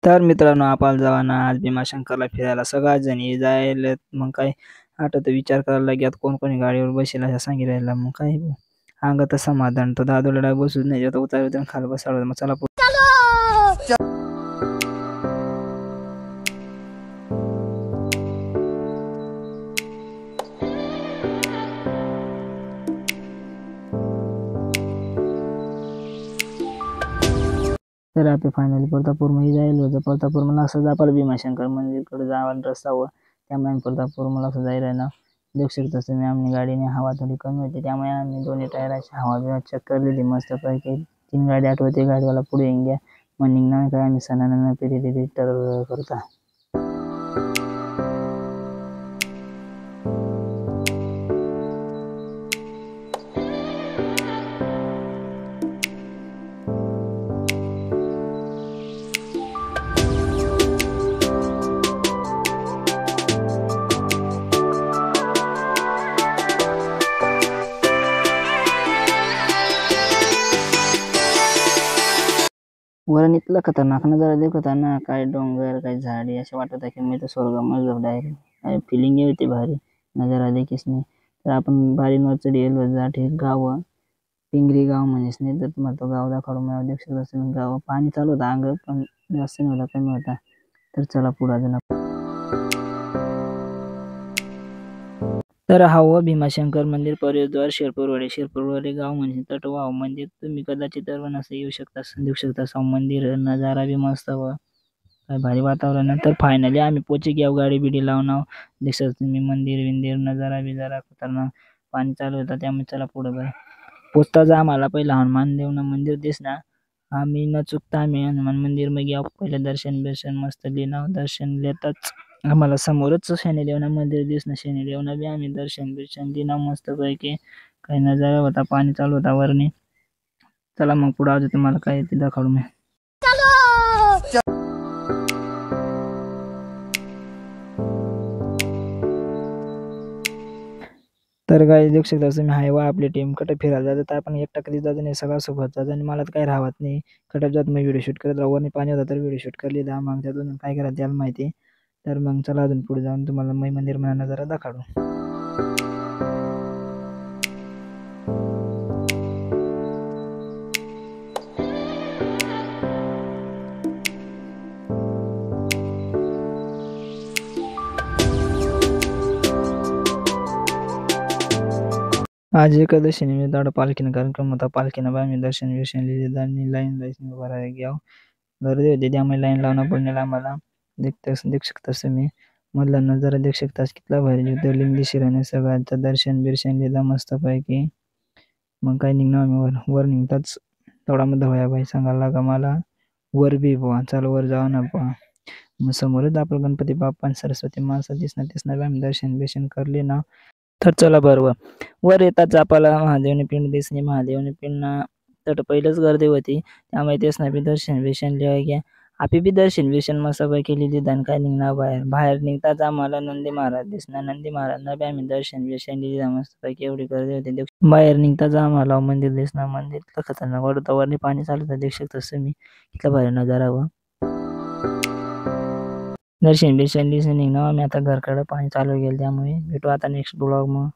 तर मित्रांनो, आपण जावाना आज भीमाशंकरला फिरायला सगळ्याच जणी जायलेत. मग काय आता तर विचार करायला लागल्यात कोण कोणी गाडीवर बसेल असं सांगितलेलं. मग काय अंगात समाधान तो दादूला बसूच नाही जात, उतार खाली बसावं. मग चला तर आपण फायनली परतापूरमध्ये जायला होतं. परतापूर मला असं जापाला भीमाशंकर मंदिरकडे जायला रस्ता व त्यामुळे आम्ही परतापूर मला असं जायला ना देऊ शकतो. तसं मी आम्ही गाडीने हवा थोडी कमी होती, त्यामुळे आम्ही दोन्ही टायराची हवा बिवा चेक करलेली मस्तपैकी. 3 गाडी आठवते, गाडीवाला पुढे येऊन घ्या मग निघणार काय आम्ही सणानं पिरी तर करता. वरून इतला खतरनाक नजारा देखत आहे ना, काय डोंगर काय झाडी असे वाटत आहे की मी तर स्वर्गामध्ये डायरेक्ट फिलिंग येते भारी नजारा देखीस नाही. तर आपण भारी नचडी येलो जाठी गाव पिंगरी गाव म्हणजेच नाही तर तुम्हाला तो गाव दाखवून मला देऊ शकत असेल. गाव पाणी चालू होतं अंग पण जास्त नव्हता, कमी होता. तर चला पुढे अजून. तर हा भीमाशंकर मंदिर प्रवेशद्वार शिरपूरवाडी गाव म्हणजे तटवाव मंदिर. तुम्ही कदाचित असं येऊ शकता, देऊ शकता. मंदिर नजारा बी मस्त व काय भारी वातावरण. तर फायनली आम्ही पोचे घेऊ गाडी बिडी लावून दिसत तुम्ही मंदिर विंदिर नजारा बिजारा खतरनाक. पाणी चालू होतं त्यामुळे चला पुढे बरं. पोचताच आम्हाला पहिला हनुमान देवना मंदिर दिसना. आम्ही न चुकता आम्ही हनुमान मंदिर मध्ये घेऊ पहिले दर्शन बिर्शन मस्त लिहिणं. दर्शन लेताच आम्हाला समोरच शनिदेवना मंदिर दिसणं. शनिदेवना बी आम्ही दर्शन बिर्शन लिहिणं मस्त पैकी. काही नजारा होता, पाणी चालू होता वरनी. चला मग पुढे आजू तुम्हाला काय ते दाखवू मी. तर काय देऊ शकता तुम्ही हाय वा आपली टीम कटप फिरायला जातात. आपण एकटा कधी जात नाही, सगळा सोबत जात आणि मला तर काही राहत नाही. कटप जात मग व्हिडिओ शूट करत राहू. पाणी होता तर व्हिडिओ शूट करली दा मग त्यातून काय करा त्याला माहिती. तर मग चला अजून पुढे जाऊन तुम्हाला मै मंदिर म्हणा नजारा दाखवू. आज एकादशी निमित्त पालखीनं कार्यक्रम होता. पालखीनं आम्ही दर्शन बिर्शन लिहिले आणि लाईन उभा राहायला घ्याव. गर्दी होती त्यामुळे लाईन लावणं पडलेलं आम्हाला. देऊ शकतास तुम्ही मधला नजारा देऊ शकतास कितला भारी ज्योतिर्लिंग दिशी राहणे. सगळ्यांचं दर्शन बिर्शन लिहिलं मस्तपैकी. मग काय निघणं आम्ही वर निघताच थोडा मध्ये होया भाई सांगायला लागा मला वर बी पोहा. चालू वर जाऊ ना पोहा. मग समोरच आपलं गणपती बाप्पा आणि सरस्वती मासा दिसणार आम्ही दर्शन बिर्शन करले ना. तर चला बरोबर वर येताच आपल्याला महादेवनी पिंड दिसणे. महादेवनी पिंड तर पहिलंच गर्दी होती त्यामुळे तेच नाही दर्शन बिर्शन लिहाय घ्या. आपली बी दर्शन बिर्शन मस्तपैकी लिहिली. दण काय निघणार बाहेर निघताच आम्हाला नंदी महाराज दिसणार. नंदी महाराजना बी आम्ही दर्शन बिर्शन लिहिलं मस्तपैकी. एवढी गर्दी होती. बाहेर निघताच आम्हाला मंदिर दिसणार. मंदिर खतरनाक वाटतं. वरनी पाणी चालू होतं देऊ शकतोस तुम्ही किती भारी नजारा व दर्शन बिर्शन दिसून निघणं. आम्ही आता घरकडे पाणी चालू गेलं त्यामुळे भेटू आता नेक्स्ट ब्लॉग मग.